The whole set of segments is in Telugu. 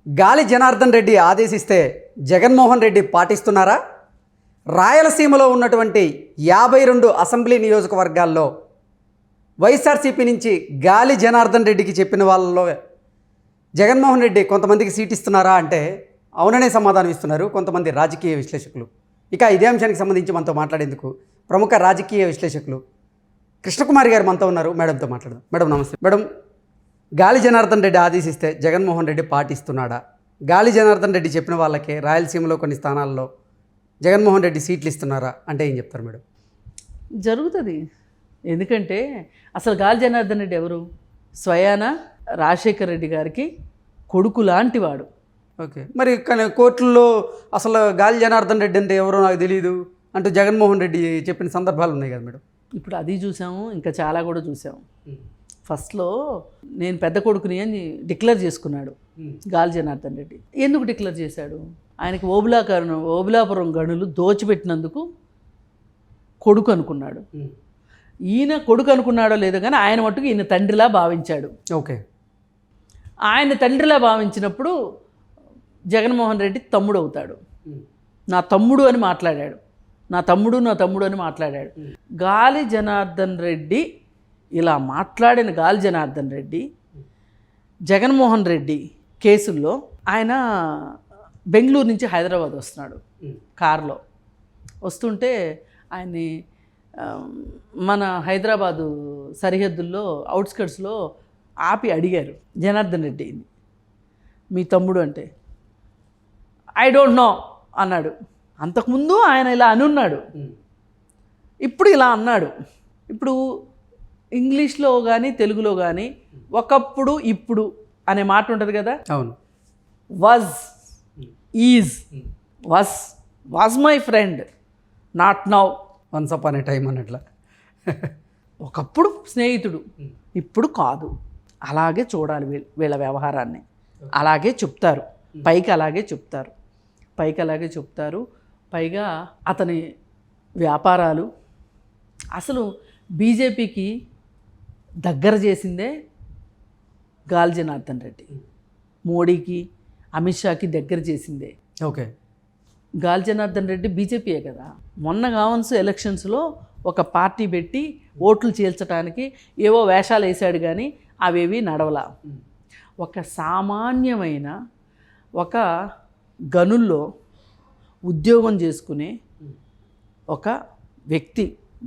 గాలి జనార్దన్ రెడ్డి ఆదేశిస్తే జగన్మోహన్ రెడ్డి పాటిస్తున్నారా? రాయలసీమలో ఉన్నటువంటి 52 అసెంబ్లీ నియోజకవర్గాల్లో వైఎస్ఆర్సీపీ నుంచి గాలి జనార్దన్ రెడ్డికి చెప్పిన వాళ్ళలో జగన్మోహన్ రెడ్డి కొంతమందికి సీట్ ఇస్తున్నారా అంటే అవుననే సమాధానం ఇస్తున్నారు కొంతమంది రాజకీయ విశ్లేషకులు. ఇక ఇదే అంశానికి సంబంధించి మనతో మాట్లాడేందుకు ప్రముఖ రాజకీయ విశ్లేషకులు కృష్ణకుమారి గారు మనతో ఉన్నారు. మేడంతో మాట్లాడదాం. మేడం నమస్తే. మేడం, గాలి జనార్దన్ రెడ్డి ఆదేశిస్తే జగన్మోహన్ రెడ్డి పాటిస్తున్నాడా? గాలి జనార్దన్ రెడ్డి చెప్పిన వాళ్ళకే రాయలసీమలో కొన్ని స్థానాల్లో జగన్మోహన్ రెడ్డి సీట్లు ఇస్తున్నారా అంటే ఏం చెప్తారు మేడం? జరుగుతుంది. ఎందుకంటే అసలు గాలి జనార్దన్ రెడ్డి ఎవరు? స్వయాన రాజశేఖర్ రెడ్డి గారికి కొడుకు లాంటి వాడు. ఓకే, మరి కానీ కోర్టుల్లో అసలు గాలి జనార్దన్ రెడ్డి అంటే ఎవరో నాకు తెలియదు అంటూ జగన్మోహన్ రెడ్డి చెప్పిన సందర్భాలు ఉన్నాయి కదా మేడం. ఇప్పుడు అది చూసాము, ఇంకా చాలా కూడా చూసాము. ఫస్ట్లో నేను పెద్ద కొడుకుని అని డిక్లేర్ చేసుకున్నాడు గాలి జనార్దన్ రెడ్డి. ఎందుకు డిక్లేర్ చేశాడు? ఆయనకి ఓబులాపురం గనులు దోచిపెట్టినందుకు కొడుకు అనుకున్నాడు. ఈయన కొడుకు అనుకున్నాడో లేదో కానీ ఆయన మట్టుకు ఈయన తండ్రిలా భావించాడు. ఓకే, ఆయన తండ్రిలా భావించినప్పుడు జగన్మోహన్ రెడ్డి తమ్ముడు అవుతాడు. నా తమ్ముడు అని మాట్లాడాడు. నా తమ్ముడు అని మాట్లాడాడు. గాలి జనార్దన్ రెడ్డి ఇలా మాట్లాడిన గాలి జనార్దన్ రెడ్డి జగన్మోహన్ రెడ్డి కేసుల్లో ఆయన బెంగళూరు నుంచి హైదరాబాద్ వస్తున్నాడు కారులో. వస్తుంటే ఆయన్ని మన హైదరాబాదు సరిహద్దుల్లో అవుట్స్కట్స్లో ఆపి అడిగారు జనార్దన్ రెడ్డిని, మీ తమ్ముడు అంటే. ఐ డోంట్ నో అన్నాడు. అంతకుముందు ఆయన ఇలా అనున్నాడు, ఇప్పుడు ఇలా అన్నాడు. ఇప్పుడు ఇంగ్లీష్లో కానీ తెలుగులో కానీ ఒకప్పుడు ఇప్పుడు అనే మాట ఉంటుంది కదా. అవును. Was, is, was my friend, not now. Once upon a time అన్నట్లా. ఒకప్పుడు స్నేహితుడు, ఇప్పుడు కాదు. అలాగే చూడాలి వీళ్ళ వ్యవహారాన్ని. అలాగే చెప్తారు, పైకి అలాగే చెప్తారు. పైగా అతని వ్యాపారాలు అసలు బీజేపీకి దగ్గర చేసిందే గాలి జనార్దన్ రెడ్డి. మోడీకి, అమిత్ షాకి దగ్గర చేసిందే. ఓకే, గాలి జనార్దన్ రెడ్డి బీజేపీయే కదా. మొన్న కావన్స్ ఎలక్షన్స్లో ఒక పార్టీ పెట్టి ఓట్లు చీల్చడానికి ఏవో వేషాలు వేశాడు కానీ అవేవి నడవలా. ఒక సామాన్యమైన ఒక గనుల్లో ఉద్యోగం చేసుకునే ఒక వ్యక్తి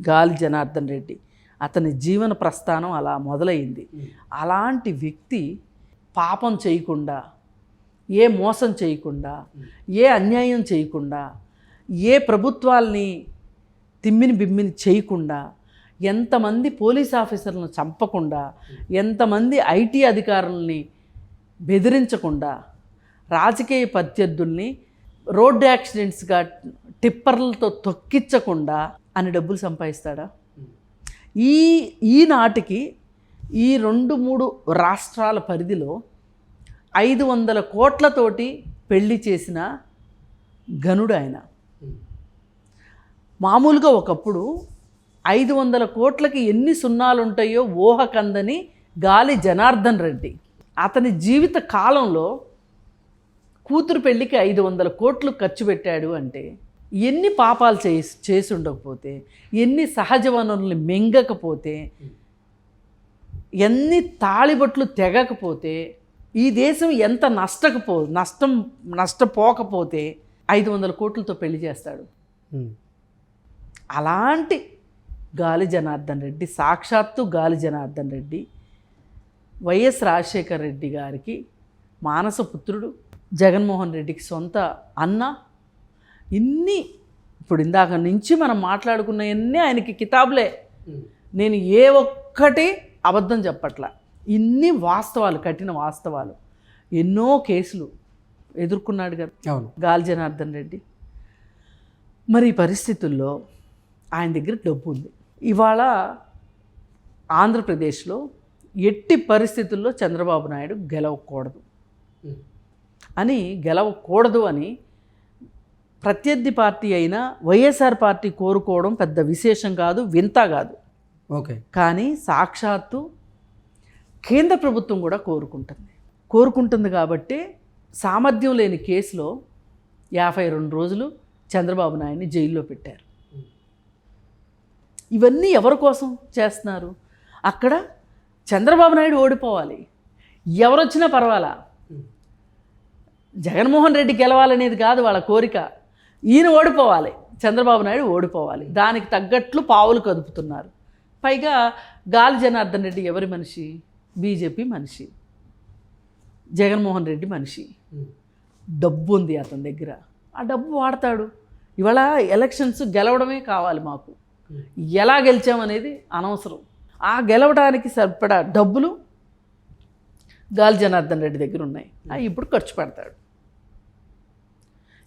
గాలి జనార్దన్ రెడ్డి. అతని జీవన ప్రస్థానం అలా మొదలైంది. అలాంటి వ్యక్తి పాపం చేయకుండా, ఏ మోసం చేయకుండా, ఏ అన్యాయం చేయకుండా, ఏ ప్రభుత్వాల్ని తిమ్మిని బిమ్మిని చేయకుండా, ఎంతమంది పోలీస్ ఆఫీసర్లను చంపకుండా, ఎంతమంది ఐటీ అధికారుల్ని బెదిరించకుండా, రాజకీయ ప్రత్యర్థుల్ని రోడ్డు యాక్సిడెంట్స్గా టిప్పర్లతో తొక్కించకుండా అన్ని డబ్బులు సంపాదిస్తాడా? ఈనాటికి ఈ 2-3 రాష్ట్రాల పరిధిలో 500 కోట్లతోటి పెళ్లి చేసిన గనుడు ఆయన. మామూలుగా ఒకప్పుడు 500 కోట్లకి ఎన్ని సున్నాలు ఉంటాయో ఊహకందని గాలి జనార్దన్ రెడ్డి అతని జీవిత కాలంలో కూతురు పెళ్ళికి 500 కోట్లు ఖర్చు పెట్టాడు అంటే ఎన్ని పాపాలు చేసి ఉండకపోతే, ఎన్ని సహజ వనరుల్ని మింగకపోతే, ఎన్ని తాళిబొట్లు తెగకపోతే, ఈ దేశం ఎంత నష్టపోకపోతే 500 కోట్లతో పెళ్లి చేస్తాడు. అలాంటి గాలి జనార్దన్ రెడ్డి, సాక్షాత్తు గాలి జనార్దన్ రెడ్డి వైఎస్ రాజశేఖర్ రెడ్డి గారికి మానసపుత్రుడు, జగన్మోహన్ రెడ్డికి సొంత అన్న. ఇన్ని ఇప్పుడు ఇందాక నుంచి మనం మాట్లాడుకున్నవన్నీ ఆయనకి కితాబులే. నేను ఏ ఒక్కటి అబద్ధం చెప్పట్లా. ఇన్ని వాస్తవాలు, కఠిన వాస్తవాలు. ఎన్నో కేసులు ఎదుర్కొన్నాడు కదా గాలి జనార్దన్ రెడ్డి. మరి ఈ పరిస్థితుల్లో ఆయన దగ్గర డబ్బు ఉంది. ఇవాళ ఆంధ్రప్రదేశ్లో ఎట్టి పరిస్థితుల్లో చంద్రబాబు నాయుడు గెలవకూడదు అని ప్రత్యర్థి పార్టీ అయినా వైఎస్ఆర్ పార్టీ కోరుకోవడం పెద్ద విశేషం కాదు, వింత కాదు. ఓకే, కానీ సాక్షాత్తు కేంద్ర ప్రభుత్వం కూడా కోరుకుంటుంది కాబట్టి సామర్థ్యం లేని కేసులో 52 రోజులు చంద్రబాబు నాయుడిని జైల్లో పెట్టారు. ఇవన్నీ ఎవరి కోసం చేస్తున్నారు? అక్కడ చంద్రబాబు నాయుడు ఓడిపోవాలి, ఎవరొచ్చినా పర్వాలా, జగన్మోహన్ రెడ్డి గెలవాలనేది కాదు వాళ్ళ కోరిక. ఈయన ఓడిపోవాలి, చంద్రబాబు నాయుడు ఓడిపోవాలి. దానికి తగ్గట్లు పావులు కదుపుతున్నారు. పైగా గాలి జనార్దన్ రెడ్డి ఎవరి మనిషి? బీజేపీ మనిషి, జగన్మోహన్ రెడ్డి మనిషి. డబ్బు ఉంది అతని దగ్గర, ఆ డబ్బు వాడతాడు. ఇవాళ ఎలక్షన్స్ గెలవడమే కావాలి మాకు, ఎలా గెలిచామనేది అనవసరం. ఆ గెలవడానికి సరిపడా డబ్బులు గాలి జనార్దన్ రెడ్డి దగ్గర ఉన్నాయి, అవి ఇప్పుడు ఖర్చు పెడతాడు.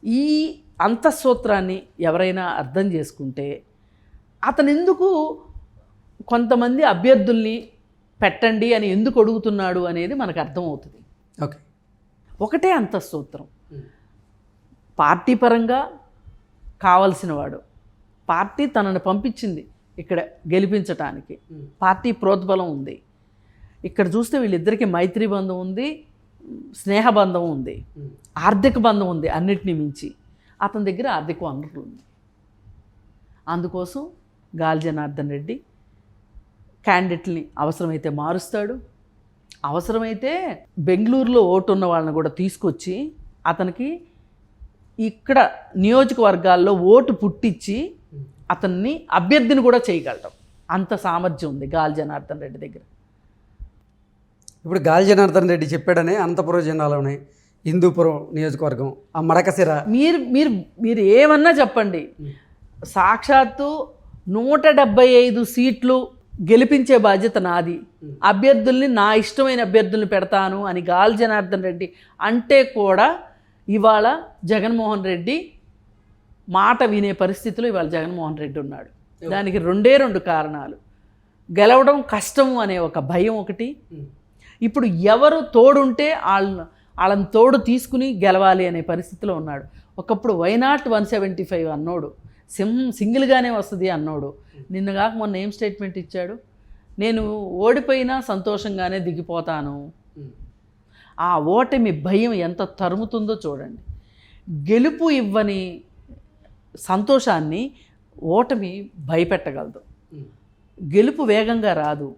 ఈ అంతఃసూత్రాన్ని ఎవరైనా అర్థం చేసుకుంటే అతను ఎందుకు కొంతమంది అభ్యర్థుల్ని పెట్టండి అని ఎందుకు అడుగుతున్నాడు అనేది మనకు అర్థమవుతుంది. ఓకే, ఒకటే అంతఃసూత్రం. పార్టీ పరంగా కావలసిన వాడు, పార్టీ తనను పంపించింది ఇక్కడ గెలిపించటానికి, పార్టీ ప్రోద్బలం ఉంది. ఇక్కడ చూస్తే వీళ్ళిద్దరికీ మైత్రి బంధం ఉంది, స్నేహబంధం ఉంది, ఆర్థిక బంధం ఉంది. అన్నిటినీ మించి అతని దగ్గర ఆర్థిక వనరులు ఉంది. అందుకోసం గాలి జనార్దన్ రెడ్డి క్యాండిడేట్ని అవసరమైతే మారుస్తాడు, అవసరమైతే బెంగళూరులో ఓటు ఉన్న వాళ్ళని కూడా తీసుకొచ్చి అతనికి ఇక్కడ నియోజకవర్గాల్లో ఓటు పుట్టించి అతన్ని అభ్యర్థిని కూడా చేయగలడం. అంత సామర్థ్యం ఉంది గాలి జనార్దన్ రెడ్డి దగ్గర. ఇప్పుడు గాలి జనార్దన్ రెడ్డి చెప్పాడనే అనంతపురం జిల్లాలోనే హిందూపురం నియోజకవర్గం, ఆ మడకసిర, మీరు మీరు మీరు ఏమన్నా చెప్పండి, సాక్షాత్తు 175 సీట్లు గెలిపించే బాధ్యత నాది, అభ్యర్థుల్ని నా ఇష్టమైన అభ్యర్థుల్ని పెడతాను అని గాలి జనార్దన్ రెడ్డి అంటే కూడా ఇవాళ జగన్మోహన్ రెడ్డి మాట వినే పరిస్థితిలో ఇవాళ జగన్మోహన్ రెడ్డి ఉన్నాడు. దానికి 2 కారణాలు. గెలవడం కష్టము అనే ఒక భయం ఒకటి, ఇప్పుడు ఎవరు తోడుంటే వాళ్ళని తోడు తీసుకుని గెలవాలి అనే పరిస్థితిలో ఉన్నాడు. ఒకప్పుడు వైనాట్ 175 అన్నోడు, సింగిల్గానే వస్తుంది అన్నోడు నిన్న కాక మొన్న ఏం స్టేట్మెంట్ ఇచ్చాడు? నేను ఓడిపోయినా సంతోషంగానే దిగిపోతాను. ఆ ఓటమి భయం ఎంత తరుముతుందో చూడండి. గెలుపు ఇవ్వని సంతోషాన్ని ఓటమి భయపెట్టగలదు. గెలుపు వేగంగా రాదు,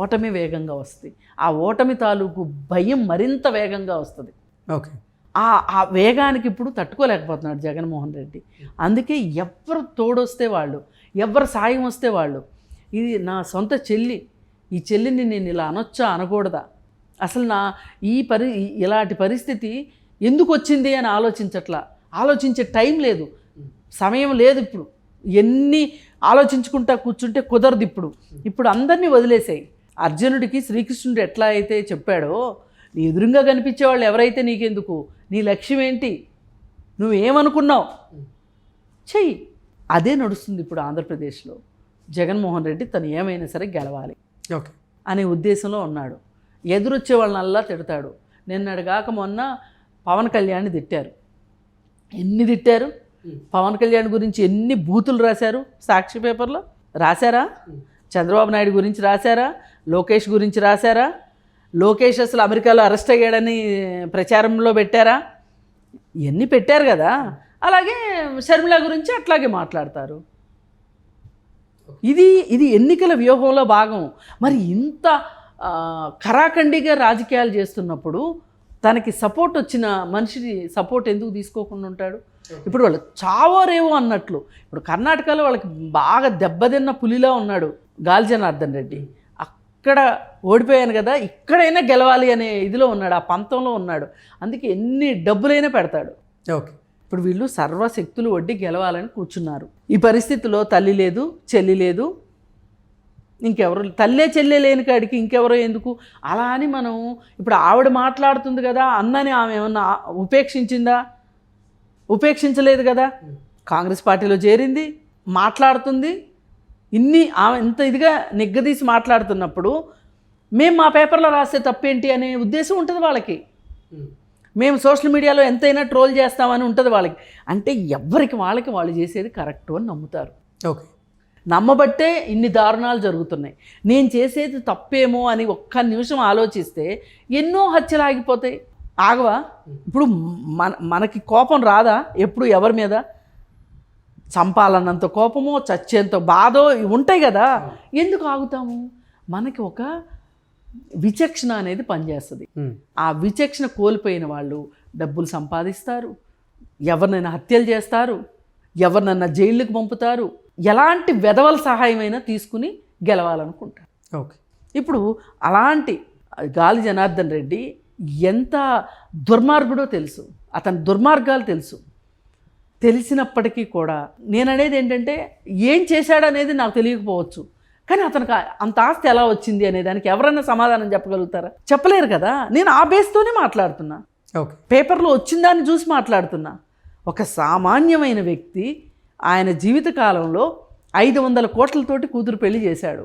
ఓటమి వేగంగా వస్తుంది. ఆ ఓటమి తాలూకు భయం మరింత వేగంగా వస్తుంది. ఓకే, ఆ వేగానికి ఇప్పుడు తట్టుకోలేకపోతున్నాడు జగన్మోహన్ రెడ్డి. అందుకే ఎవరు తోడొస్తే వాళ్ళు, ఎవరు సాయం వస్తే వాళ్ళు, ఇది నా సొంత చెల్లి, ఈ చెల్లిని నేను ఇలా అనొచ్చా అనకూడదా, అసలు నా ఇలాంటి పరిస్థితి ఎందుకు వచ్చింది అని ఆలోచించే టైం లేదు, సమయం లేదు. ఇప్పుడు ఎన్ని ఆలోచించుకుంటా కూర్చుంటే కుదరదు. ఇప్పుడు అందరినీ వదిలేసాయి. అర్జునుడికి శ్రీకృష్ణుడు ఎట్లా అయితే చెప్పాడో, నీ ఎదురుగా కనిపించే వాళ్ళు ఎవరైతే నీకెందుకు, నీ లక్ష్యం ఏంటి, నువ్వేమనుకున్నావు చెయ్యి. అదే నడుస్తుంది ఇప్పుడు ఆంధ్రప్రదేశ్లో. జగన్మోహన్ రెడ్డి తను ఏమైనా సరే గెలవాలి ఓకే అనే ఉద్దేశంలో ఉన్నాడు. ఎదురొచ్చే వాళ్ళనల్లా తిడతాడు. నిన్నటిగాక మొన్న పవన్ కళ్యాణ్ని తిట్టారు. ఎన్ని తిట్టారు? పవన్ కళ్యాణ్ గురించి ఎన్ని బూతులు రాశారు సాక్షి పేపర్లో? రాశారా? చంద్రబాబు నాయుడు గురించి రాశారా? లోకేష్ గురించి రాశారా? లోకేష్ అసలు అమెరికాలో అరెస్ట్ అయ్యాడని ప్రచారంలో పెట్టారా? ఇవన్నీ పెట్టారు కదా. అలాగే షర్మిల గురించి అట్లాగే మాట్లాడతారు. ఇది ఎన్నికల వ్యూహంలో భాగం. మరి ఇంత ఖరాఖండిగా రాజకీయాలు చేస్తున్నప్పుడు తనకి సపోర్ట్ వచ్చిన మనిషిని సపోర్ట్ ఎందుకు తీసుకోకుండా ఉంటాడు? ఇప్పుడు వాళ్ళు చావోరేవో అన్నట్లు. ఇప్పుడు కర్ణాటకలో వాళ్ళకి బాగా దెబ్బతిన్న పులిలా ఉన్నాడు గాలి జనార్దన్ రెడ్డి. అక్కడ ఓడిపోయాను కదా, ఇక్కడైనా గెలవాలి అనే ఇదిలో ఉన్నాడు, ఆ పంతంలో ఉన్నాడు. అందుకే ఎన్ని డబ్బులైనా పెడతాడు. ఓకే, ఇప్పుడు వీళ్ళు సర్వశక్తులు వడ్డీ గెలవాలని కూర్చున్నారు. ఈ పరిస్థితిలో తల్లి లేదు, చెల్లి లేదు, ఇంకెవరు, తల్లే చెల్లె లేని కాడికి ఇంకెవరో ఎందుకు? అలా అని మనం ఇప్పుడు ఆవిడ మాట్లాడుతుంది కదా, అన్నని ఆమె ఏమన్నా ఉపేక్షించిందా? ఉపేక్షించలేదు కదా. కాంగ్రెస్ పార్టీలో చేరింది, మాట్లాడుతుంది. ఆమె ఇంత ఇదిగా నిగ్గదీసి మాట్లాడుతున్నప్పుడు మేము మా పేపర్లో రాస్తే తప్పేంటి అనే ఉద్దేశం ఉంటుంది వాళ్ళకి. మేము సోషల్ మీడియాలో ఎంతైనా ట్రోల్ చేస్తామని ఉంటుంది వాళ్ళకి. అంటే ఎవరికి వాళ్ళకి వాళ్ళు చేసేది కరెక్టు అని నమ్ముతారు. ఓకే, నమ్మబట్టే ఇన్ని దారుణాలు జరుగుతున్నాయి. నేను చేసేది తప్పేమో అని ఒక్క నిమిషం ఆలోచిస్తే ఎన్నో హత్యలు ఆగిపోతాయి. ఆగవా? ఇప్పుడు మనకి కోపం రాదా ఎప్పుడు ఎవరి మీద? చంపాలన్నంత కోపమో చచ్చేంత బాధో ఉంటాయి కదా. ఎందుకు ఆగుతాము? మనకి ఒక విచక్షణ అనేది పనిచేస్తుంది. ఆ విచక్షణ కోల్పోయిన వాళ్ళు డబ్బులు సంపాదిస్తారు, ఎవరినైనా హత్యలు చేస్తారు, ఎవరినైనా జైళ్ళకి పంపుతారు, ఎలాంటి వెధవల సహాయమైనా తీసుకుని గెలవాలనుకుంటారు. ఓకే. ఇప్పుడు అలాంటి గాలి జనార్దన్ రెడ్డి ఎంత దుర్మార్గుడో తెలుసు, అతని దుర్మార్గాలు తెలుసు. తెలిసినప్పటికీ కూడా నేను అనేది ఏంటంటే ఏం చేశాడనేది నాకు తెలియకపోవచ్చు, కానీ అతనికి అంత ఆస్తి ఎలా వచ్చింది అనే దానికి ఎవరన్నా సమాధానం చెప్పగలుగుతారా? చెప్పలేరు కదా. నేను ఆ బేస్తోనే మాట్లాడుతున్నా, ఓకే. పేపర్లో వచ్చిందాన్ని చూసి మాట్లాడుతున్నా. ఒక సామాన్యమైన వ్యక్తి ఆయన జీవితకాలంలో 500 కోట్లతోటి కూతురు పెళ్లి చేశాడు.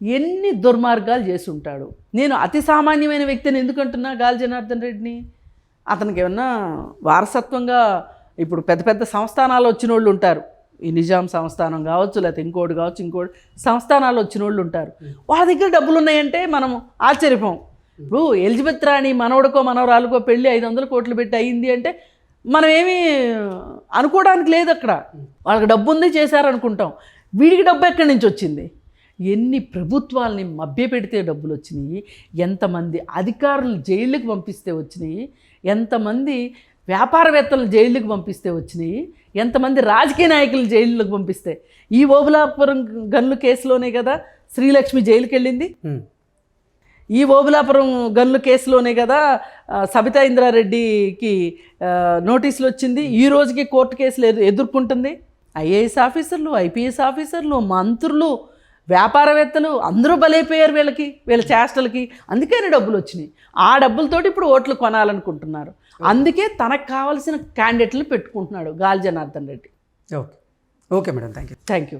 ఎన్ని దుర్మార్గాలు చేసి ఉంటాడు. నేను అతి సామాన్యమైన వ్యక్తిని ఎందుకంటున్నా గాలి జనార్దన్ రెడ్డిని? అతనికి ఏమన్నా వారసత్వంగా ఇప్పుడు పెద్ద పెద్ద సంస్థానాలు వచ్చిన వాళ్ళు ఉంటారు, ఈ నిజాం సంస్థానం కావచ్చు, లేకపోతే ఇంకోటి కావచ్చు, ఇంకోటి సంస్థానాలు వచ్చిన వాళ్ళు ఉంటారు. వాళ్ళ దగ్గర డబ్బులు ఉన్నాయంటే మనం ఆశ్చర్యపోం. ఇప్పుడు ఎలిజబెత్ రాణి మనవడికో మనవరాలకో పెళ్ళి 500 కోట్లు పెట్టి అయింది అంటే మనం ఏమీ అనుకోవడానికి లేదు. అక్కడ వాళ్ళకి డబ్బు ఉంది చేశారనుకుంటాం. వీడికి డబ్బు ఎక్కడి నుంచి వచ్చింది? ఎన్ని ప్రభుత్వాలని మభ్యపెడితే డబ్బులు వచ్చినాయి, ఎంతమంది అధికారులు జైళ్ళకి పంపిస్తే వచ్చినాయి, ఎంతమంది వ్యాపారవేత్తలు జైళ్ళకి పంపిస్తే వచ్చినాయి, ఎంతమంది రాజకీయ నాయకులు జైళ్ళకి పంపిస్తే. ఈ ఓబులాపురం గన్ను కేసులోనే కదా శ్రీలక్ష్మి జైలుకి వెళ్ళింది. ఈ ఓబులాపురం గన్ను కేసులోనే కదా సబితా ఇంద్రారెడ్డికి నోటీసులు వచ్చింది. ఈ రోజుకి కోర్టు కేసులు ఎదుర్కొంటుంది. ఐఏఎస్ ఆఫీసర్లు, ఐపీఎస్ ఆఫీసర్లు, మంత్రులు, వ్యాపారవేత్తలు అందరూ బలైపోయారు వీళ్ళ చేష్టలకి. అందుకని డబ్బులు వచ్చినాయి. ఆ డబ్బులతోటి ఇప్పుడు ఓట్లు కొనాలనుకుంటున్నారు. అందుకే తనకు కావాల్సిన క్యాండిడేట్లు పెట్టుకుంటున్నాడు గాలి Janardhan Reddy. Okay. Okay madam, thank you. Thank you.